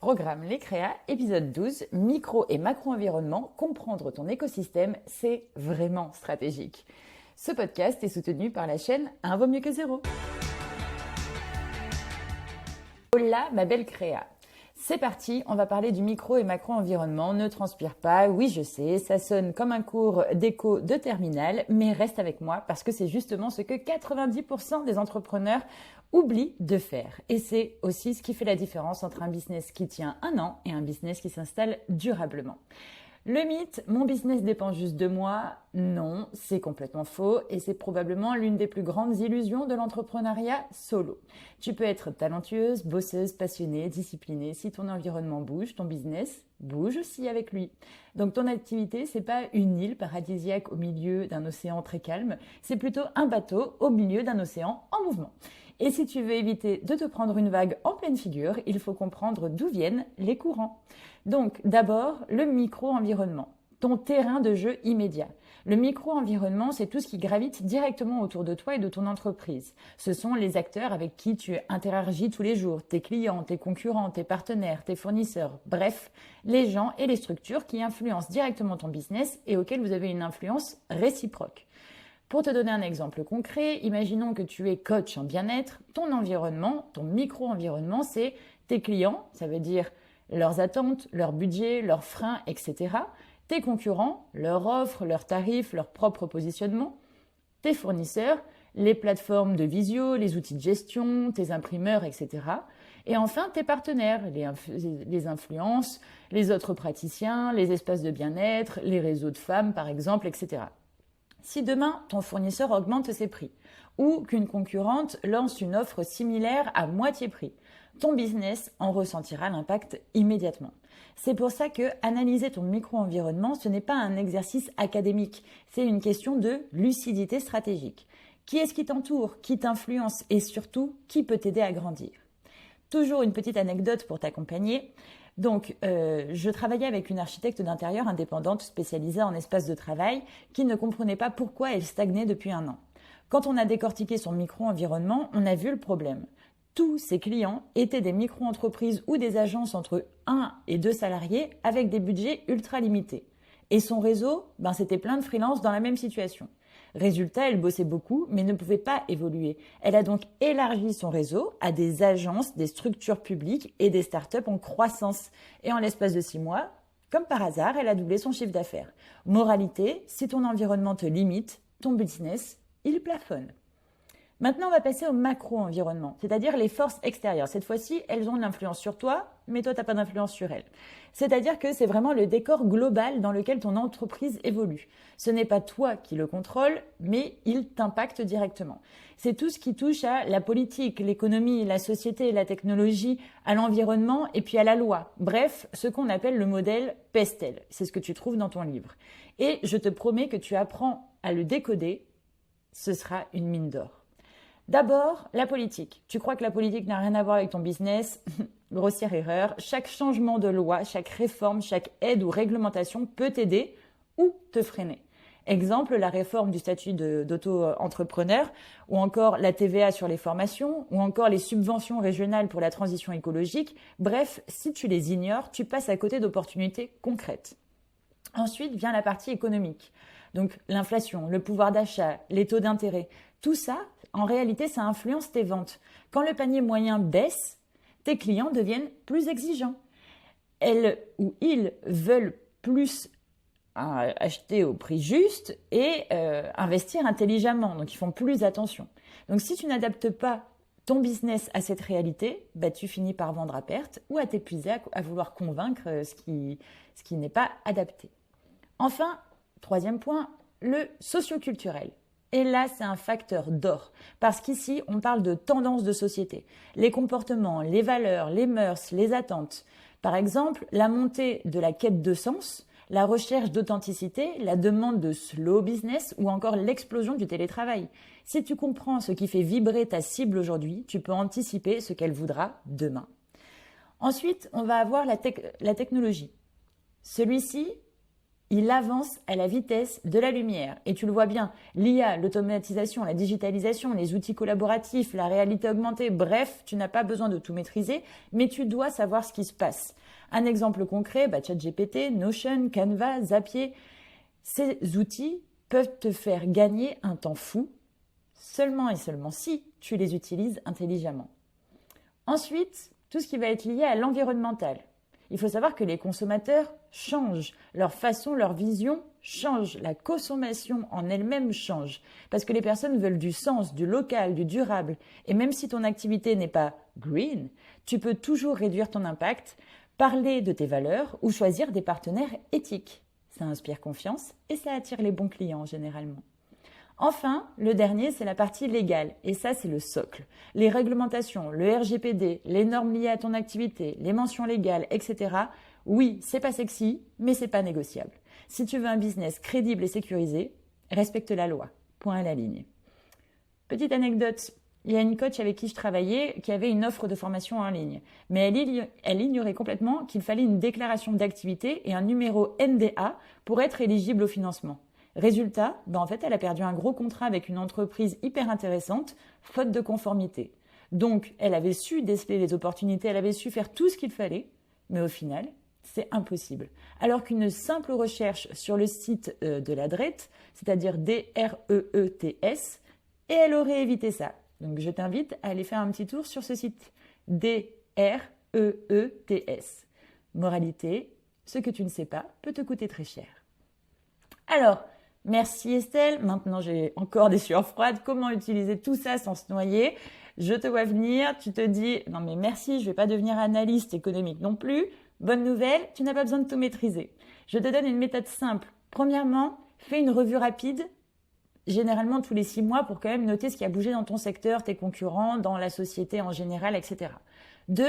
Programme Les Créas, épisode 12, micro et macro-environnement, comprendre ton écosystème, c'est vraiment stratégique. Ce podcast est soutenu par la chaîne Un vaut mieux que zéro. Hola ma belle créa. C'est parti, on va parler du micro et macro-environnement. Ne transpire pas, oui je sais, ça sonne comme un cours d'éco de terminale, mais reste avec moi parce que c'est justement ce que 90% des entrepreneurs oublient de faire. Et c'est aussi ce qui fait la différence entre un business qui tient un an et un business qui s'installe durablement. Le mythe, mon business dépend juste de moi, non, c'est complètement faux et c'est probablement l'une des plus grandes illusions de l'entrepreneuriat solo. Tu peux être talentueuse, bosseuse, passionnée, disciplinée. Si ton environnement bouge, ton business bouge aussi avec lui. Donc ton activité, c'est pas une île paradisiaque au milieu d'un océan très calme, c'est plutôt un bateau au milieu d'un océan en mouvement. Et si tu veux éviter de te prendre une vague en pleine figure, il faut comprendre d'où viennent les courants. Donc d'abord, le micro-environnement, ton terrain de jeu immédiat. Le micro-environnement, c'est tout ce qui gravite directement autour de toi et de ton entreprise. Ce sont les acteurs avec qui tu interagis tous les jours, tes clients, tes concurrents, tes partenaires, tes fournisseurs, bref, les gens et les structures qui influencent directement ton business et auxquels vous avez une influence réciproque. Pour te donner un exemple concret, imaginons que tu es coach en bien-être. Ton environnement, ton micro-environnement, c'est tes clients, ça veut dire leurs attentes, leur budget, leurs freins, etc. Tes concurrents, leurs offres, leurs tarifs, leur propre positionnement. Tes fournisseurs, les plateformes de visio, les outils de gestion, tes imprimeurs, etc. Et enfin, tes partenaires, les influences, les autres praticiens, les espaces de bien-être, les réseaux de femmes, par exemple, etc. Si demain, ton fournisseur augmente ses prix ou qu'une concurrente lance une offre similaire à moitié prix, ton business en ressentira l'impact immédiatement. C'est pour ça que analyser ton micro-environnement, ce n'est pas un exercice académique, c'est une question de lucidité stratégique. Qui est-ce qui t'entoure, qui t'influence et surtout, qui peut t'aider à grandir ? Toujours une petite anecdote pour t'accompagner. Donc, je travaillais avec une architecte d'intérieur indépendante spécialisée en espace de travail qui ne comprenait pas pourquoi elle stagnait depuis un an. Quand on a décortiqué son micro-environnement, on a vu le problème. Tous ses clients étaient des micro-entreprises ou des agences entre 1 et 2 salariés avec des budgets ultra limités. Et son réseau, c'était plein de freelances dans la même situation. Résultat, elle bossait beaucoup, mais ne pouvait pas évoluer. Elle a donc élargi son réseau à des agences, des structures publiques et des startups en croissance. Et en l'espace de 6 mois, comme par hasard, elle a doublé son chiffre d'affaires. Moralité, si ton environnement te limite, ton business, il plafonne. Maintenant, on va passer au macro-environnement, c'est-à-dire les forces extérieures. Cette fois-ci, elles ont de l'influence sur toi, mais toi, tu n'as pas d'influence sur elles. C'est-à-dire que c'est vraiment le décor global dans lequel ton entreprise évolue. Ce n'est pas toi qui le contrôle, mais il t'impacte directement. C'est tout ce qui touche à la politique, l'économie, la société, la technologie, à l'environnement et puis à la loi. Bref, ce qu'on appelle le modèle Pestel. C'est ce que tu trouves dans ton livre. Et je te promets que tu apprends à le décoder. Ce sera une mine d'or. D'abord, la politique. Tu crois que la politique n'a rien à voir avec ton business ? Grossière erreur. Chaque changement de loi, chaque réforme, chaque aide ou réglementation peut t'aider ou te freiner. Exemple, la réforme du statut d'auto-entrepreneur ou encore la TVA sur les formations ou encore les subventions régionales pour la transition écologique. Bref, si tu les ignores, tu passes à côté d'opportunités concrètes. Ensuite vient la partie économique. Donc l'inflation, le pouvoir d'achat, les taux d'intérêt, tout ça, en réalité, ça influence tes ventes. Quand le panier moyen baisse, tes clients deviennent plus exigeants. Elles ou ils veulent plus acheter au prix juste et investir intelligemment. Donc, ils font plus attention. Donc, si tu n'adaptes pas ton business à cette réalité, tu finis par vendre à perte ou à t'épuiser à vouloir convaincre ce qui n'est pas adapté. Enfin, troisième point, le socio-culturel. Et là, c'est un facteur d'or, parce qu'ici, on parle de tendances de société, les comportements, les valeurs, les mœurs, les attentes. Par exemple, la montée de la quête de sens, la recherche d'authenticité, la demande de slow business ou encore l'explosion du télétravail. Si tu comprends ce qui fait vibrer ta cible aujourd'hui, tu peux anticiper ce qu'elle voudra demain. Ensuite, on va avoir la technologie. Celui-ci, Il avance à la vitesse de la lumière. Et tu le vois bien, l'IA, l'automatisation, la digitalisation, les outils collaboratifs, la réalité augmentée, bref, tu n'as pas besoin de tout maîtriser, mais tu dois savoir ce qui se passe. Un exemple concret, ChatGPT, Notion, Canva, Zapier, ces outils peuvent te faire gagner un temps fou, seulement et seulement si tu les utilises intelligemment. Ensuite, tout ce qui va être lié à l'environnemental. Il faut savoir que les consommateurs changent, leur façon, leur vision change, la consommation en elle-même change, parce que les personnes veulent du sens, du local, du durable. Et même si ton activité n'est pas green, tu peux toujours réduire ton impact, parler de tes valeurs ou choisir des partenaires éthiques. Ça inspire confiance et ça attire les bons clients généralement. Enfin, le dernier, c'est la partie légale. Et ça, c'est le socle. Les réglementations, le RGPD, les normes liées à ton activité, les mentions légales, etc. Oui, c'est pas sexy, mais c'est pas négociable. Si tu veux un business crédible et sécurisé, respecte la loi. Point à la ligne. Petite anecdote. Il y a une coach avec qui je travaillais qui avait une offre de formation en ligne. Mais elle ignorait complètement qu'il fallait une déclaration d'activité et un numéro NDA pour être éligible au financement. Résultat, en fait, elle a perdu un gros contrat avec une entreprise hyper intéressante, faute de conformité. Donc, elle avait su déceler les opportunités, elle avait su faire tout ce qu'il fallait, mais au final, c'est impossible. Alors qu'une simple recherche sur le site de la DREETS, c'est-à-dire DREETS, et elle aurait évité ça. Donc, je t'invite à aller faire un petit tour sur ce site, DREETS. Moralité, ce que tu ne sais pas peut te coûter très cher. Alors, merci Estelle, maintenant j'ai encore des sueurs froides, comment utiliser tout ça sans se noyer? Je te vois venir, tu te dis, non mais merci, je vais pas devenir analyste économique non plus. Bonne nouvelle, tu n'as pas besoin de tout maîtriser. Je te donne une méthode simple. Premièrement, fais une revue rapide, généralement tous les 6 mois pour quand même noter ce qui a bougé dans ton secteur, tes concurrents, dans la société en général, etc. 2,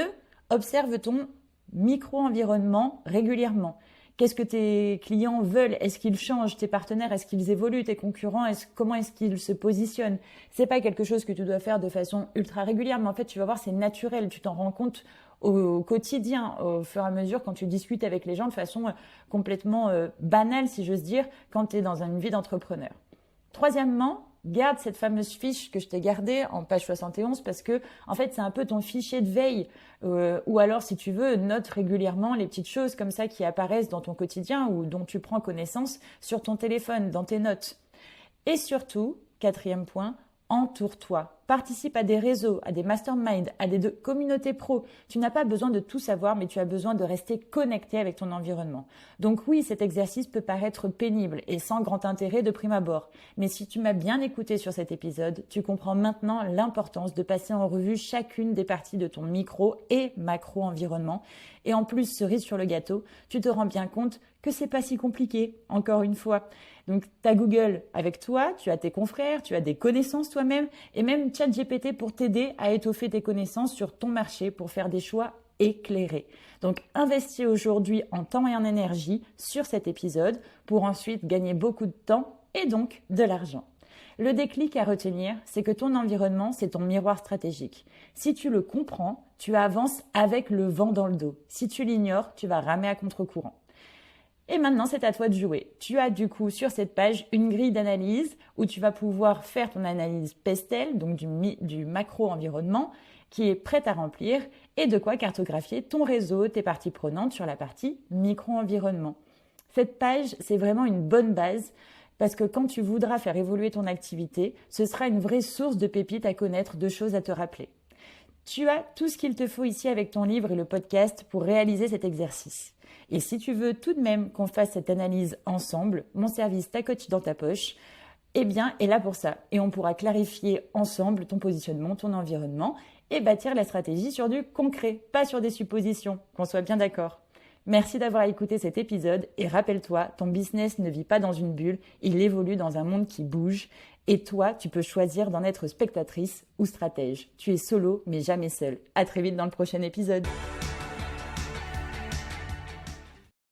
observe ton micro-environnement régulièrement. Qu'est-ce que tes clients veulent? Est-ce qu'ils changent? Tes partenaires, est-ce qu'ils évoluent? Tes concurrents, comment est-ce qu'ils se positionnent? C'est pas quelque chose que tu dois faire de façon ultra régulière, mais en fait, tu vas voir, c'est naturel. Tu t'en rends compte au quotidien, au fur et à mesure, quand tu discutes avec les gens de façon complètement banale, si j'ose dire, quand tu es dans une vie d'entrepreneur. Troisièmement, garde cette fameuse fiche que je t'ai gardée en page 71 parce que, en fait, c'est un peu ton fichier de veille. Ou alors, si tu veux, note régulièrement les petites choses comme ça qui apparaissent dans ton quotidien ou dont tu prends connaissance sur ton téléphone, dans tes notes. Et surtout, 4e point, entoure-toi. Participe à des réseaux, à des masterminds, à des communautés pro. Tu n'as pas besoin de tout savoir, mais tu as besoin de rester connecté avec ton environnement. Donc oui, cet exercice peut paraître pénible et sans grand intérêt de prime abord. Mais si tu m'as bien écouté sur cet épisode, tu comprends maintenant l'importance de passer en revue chacune des parties de ton micro et macro environnement. Et en plus, cerise sur le gâteau, tu te rends bien compte que c'est pas si compliqué, encore une fois. Donc, tu as Google avec toi, tu as tes confrères, tu as des connaissances toi-même et même ChatGPT pour t'aider à étoffer tes connaissances sur ton marché pour faire des choix éclairés. Donc, investis aujourd'hui en temps et en énergie sur cet épisode pour ensuite gagner beaucoup de temps et donc de l'argent. Le déclic à retenir, c'est que ton environnement, c'est ton miroir stratégique. Si tu le comprends, tu avances avec le vent dans le dos. Si tu l'ignores, tu vas ramer à contre-courant. Et maintenant, c'est à toi de jouer. Tu as du coup sur cette page une grille d'analyse où tu vas pouvoir faire ton analyse PESTEL, donc du macro-environnement, qui est prête à remplir et de quoi cartographier ton réseau, tes parties prenantes sur la partie micro-environnement. Cette page, c'est vraiment une bonne base parce que quand tu voudras faire évoluer ton activité, ce sera une vraie source de pépites à connaître, de choses à te rappeler. Tu as tout ce qu'il te faut ici avec ton livre et le podcast pour réaliser cet exercice. Et si tu veux tout de même qu'on fasse cette analyse ensemble, mon service Ta Coach dans ta poche, eh bien, est là pour ça. Et on pourra clarifier ensemble ton positionnement, ton environnement et bâtir la stratégie sur du concret, pas sur des suppositions, qu'on soit bien d'accord. Merci d'avoir écouté cet épisode et rappelle-toi, ton business ne vit pas dans une bulle, il évolue dans un monde qui bouge et toi, tu peux choisir d'en être spectatrice ou stratège. Tu es solo mais jamais seul. À très vite dans le prochain épisode.